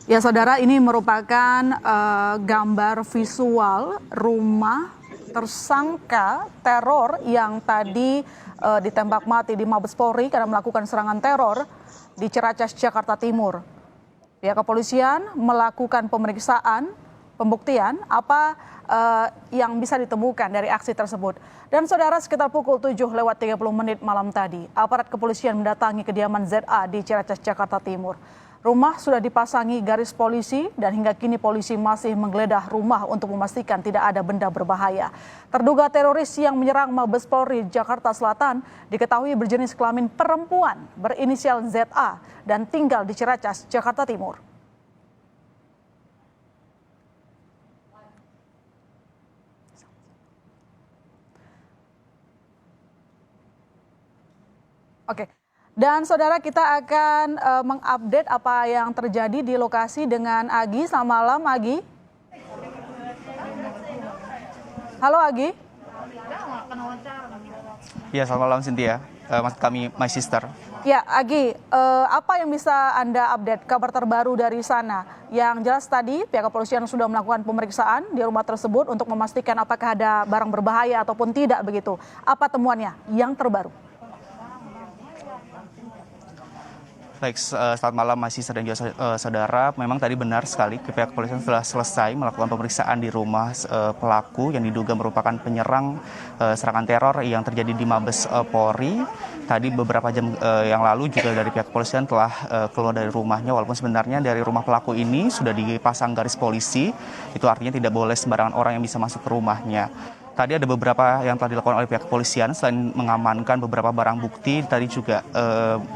Ya, saudara, ini merupakan gambar visual rumah tersangka teror yang tadi ditembak mati di Mabes Polri karena melakukan serangan teror di Ciracas, Jakarta Timur. Pihak kepolisian melakukan pemeriksaan, pembuktian apa yang bisa ditemukan dari aksi tersebut. Dan saudara, sekitar pukul 7:30 malam tadi, aparat kepolisian mendatangi kediaman ZA di Ciracas, Jakarta Timur. Rumah sudah dipasangi garis polisi dan hingga kini polisi masih menggeledah rumah untuk memastikan tidak ada benda berbahaya. Terduga teroris yang menyerang Mabes Polri Jakarta Selatan diketahui berjenis kelamin perempuan berinisial ZA dan tinggal di Ciracas, Jakarta Timur. Oke. Dan saudara, kita akan mengupdate apa yang terjadi di lokasi dengan Agi. Selamat malam, Agi. Halo, Agi. Ya, selamat malam Cynthia. Maksud kami, my sister. Ya, Agi, apa yang bisa Anda update kabar terbaru dari sana? Yang jelas tadi pihak kepolisian sudah melakukan pemeriksaan di rumah tersebut untuk memastikan apakah ada barang berbahaya ataupun tidak begitu. Apa temuannya yang terbaru? Baik, selamat malam Mas Sister dan juga saudara. Memang tadi benar sekali pihak kepolisian telah selesai melakukan pemeriksaan di rumah pelaku yang diduga merupakan penyerang serangan teror yang terjadi di Mabes Polri. Tadi beberapa jam yang lalu juga dari pihak kepolisian telah keluar dari rumahnya, walaupun sebenarnya dari rumah pelaku ini sudah dipasang garis polisi. Itu artinya tidak boleh sembarangan orang yang bisa masuk ke rumahnya. Tadi ada beberapa yang telah dilakukan oleh pihak kepolisian selain mengamankan beberapa barang bukti, tadi juga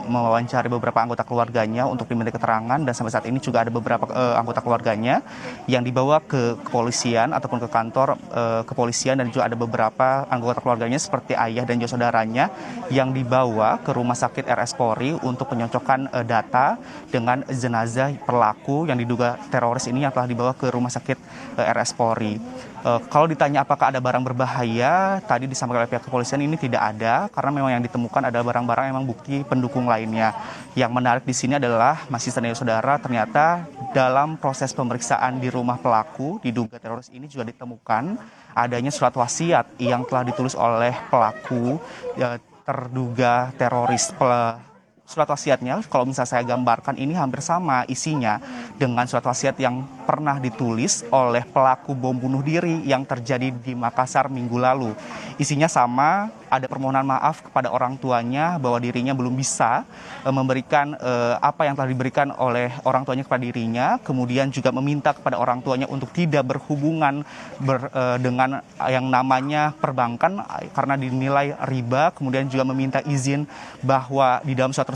mewawancari beberapa anggota keluarganya untuk diminta keterangan, dan sampai saat ini juga ada beberapa anggota keluarganya yang dibawa ke kepolisian ataupun ke kantor kepolisian, dan juga ada beberapa anggota keluarganya seperti ayah dan juga saudaranya yang dibawa ke rumah sakit RS Polri untuk penyocokan data dengan jenazah pelaku yang diduga teroris ini yang telah dibawa ke rumah sakit RS Polri. Kalau ditanya apakah ada barang berbahaya, tadi disampaikan oleh pihak kepolisian ini tidak ada, karena memang yang ditemukan adalah barang-barang memang bukti pendukung lainnya. Yang menarik di sini adalah masih saudara, ternyata dalam proses pemeriksaan di rumah pelaku diduga teroris ini juga ditemukan adanya surat wasiat yang telah ditulis oleh pelaku terduga teroris. Surat wasiatnya, kalau misalnya saya gambarkan, ini hampir sama isinya dengan surat wasiat yang pernah ditulis oleh pelaku bom bunuh diri yang terjadi di Makassar minggu lalu. Isinya sama, ada permohonan maaf kepada orang tuanya bahwa dirinya belum bisa memberikan apa yang telah diberikan oleh orang tuanya kepada dirinya, kemudian juga meminta kepada orang tuanya untuk tidak berhubungan dengan yang namanya perbankan karena dinilai riba, kemudian juga meminta izin bahwa di dalam surat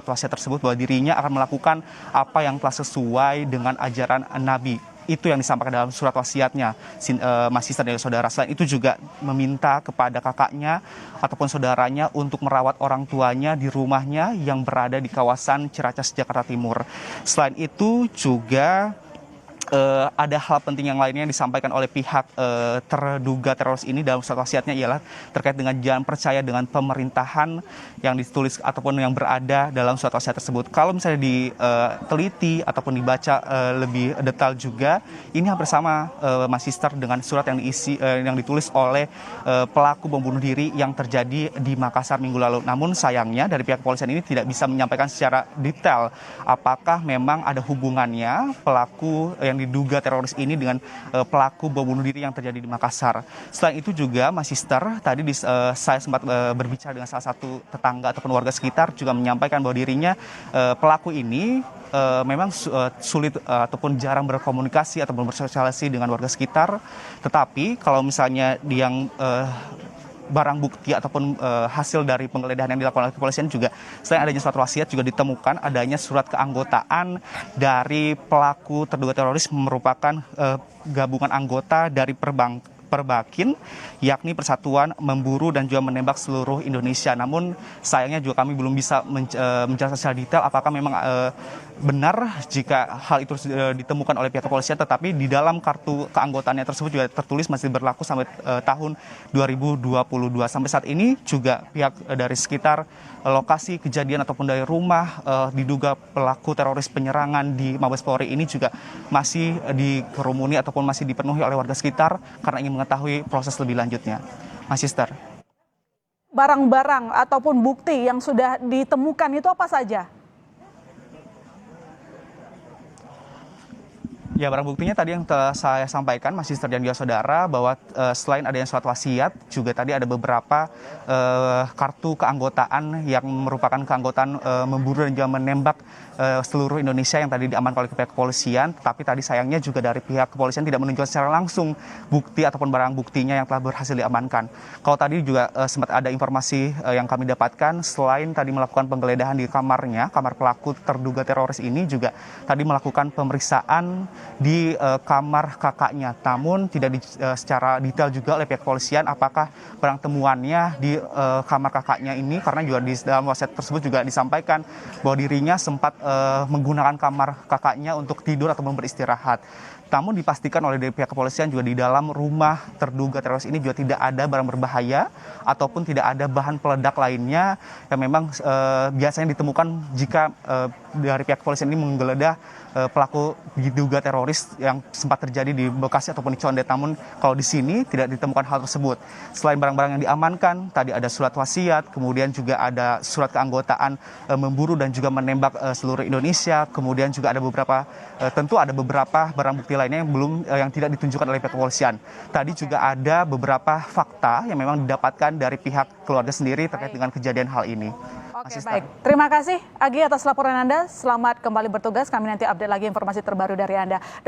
wasiat tersebut bahwa dirinya akan melakukan apa yang telah sesuai dengan ajaran Nabi. Itu yang disampaikan dalam surat wasiatnya, Mas Sister dan saudara. Selain itu juga meminta kepada kakaknya ataupun saudaranya untuk merawat orang tuanya di rumahnya yang berada di kawasan Ciracas, Jakarta Timur. Selain itu juga ada hal penting yang lainnya yang disampaikan oleh pihak terduga teroris ini dalam surat wasiatnya, ialah terkait dengan jangan percaya dengan pemerintahan yang ditulis ataupun yang berada dalam surat wasiat tersebut. Kalau misalnya diteliti ataupun dibaca lebih detail juga, ini hampir sama Mas Sister dengan surat yang yang ditulis oleh pelaku bom bunuh diri yang terjadi di Makassar minggu lalu. Namun sayangnya dari pihak kepolisian ini tidak bisa menyampaikan secara detail apakah memang ada hubungannya pelaku yang diduga teroris ini dengan pelaku bom bunuh diri yang terjadi di Makassar. Selain itu juga Mas Sister, tadi saya sempat berbicara dengan salah satu tetangga ataupun warga sekitar, juga menyampaikan bahwa dirinya pelaku ini memang sulit ataupun jarang berkomunikasi ataupun bersosialisasi dengan warga sekitar. Tetapi kalau misalnya yang barang bukti ataupun hasil dari penggeledahan yang dilakukan oleh kepolisian juga, selain adanya surat wasiat, juga ditemukan adanya surat keanggotaan dari pelaku terduga teroris merupakan gabungan anggota dari Perbakin, yakni Persatuan Memburu dan juga Menembak Seluruh Indonesia. Namun sayangnya juga kami belum bisa menjelaskan secara detail apakah memang benar jika hal itu ditemukan oleh pihak kepolisian, tetapi di dalam kartu keanggotaannya tersebut juga tertulis masih berlaku sampai tahun 2022. Sampai saat ini juga pihak dari sekitar lokasi kejadian ataupun dari rumah diduga pelaku teroris penyerangan di Mabes Polri ini juga masih dikerumuni ataupun masih dipenuhi oleh warga sekitar karena ingin mengetahui proses lebih lanjutnya. Mas Sister. Barang-barang ataupun bukti yang sudah ditemukan itu apa saja? Ya, barang buktinya tadi yang telah saya sampaikan, Mas Sister dan juga saudara, bahwa selain adanya surat wasiat, juga tadi ada beberapa kartu keanggotaan yang merupakan keanggotaan memburu dan juga menembak seluruh Indonesia yang tadi diamankan oleh pihak kepolisian. Tapi tadi sayangnya juga dari pihak kepolisian tidak menunjukkan secara langsung bukti ataupun barang buktinya yang telah berhasil diamankan. Kalau tadi juga sempat ada informasi yang kami dapatkan, selain tadi melakukan penggeledahan di kamarnya, kamar pelaku terduga teroris ini juga tadi melakukan pemeriksaan di kamar kakaknya, namun tidak secara detail juga oleh pihak kepolisian apakah barang temuannya di kamar kakaknya ini, karena juga di dalam wasiat tersebut juga disampaikan bahwa dirinya sempat menggunakan kamar kakaknya untuk tidur ataupun beristirahat. Namun dipastikan oleh pihak kepolisian juga di dalam rumah terduga teroris ini juga tidak ada barang berbahaya ataupun tidak ada bahan peledak lainnya yang memang biasanya ditemukan jika dari pihak kepolisian ini menggeledah pelaku diduga teroris yang sempat terjadi di Bekasi ataupun di Condet. Namun kalau di sini tidak ditemukan hal tersebut. Selain barang-barang yang diamankan, tadi ada surat wasiat, kemudian juga ada surat keanggotaan memburu dan juga menembak seluruh Indonesia. Kemudian juga ada beberapa tentu ada beberapa barang bukti lainnya yang tidak ditunjukkan oleh pihak kepolisian. Tadi juga ada beberapa fakta yang memang didapatkan dari pihak keluarga sendiri terkait dengan kejadian hal ini. Oke, baik. Terima kasih Agi atas laporan Anda. Selamat kembali bertugas. Kami nanti update lagi informasi terbaru dari Anda.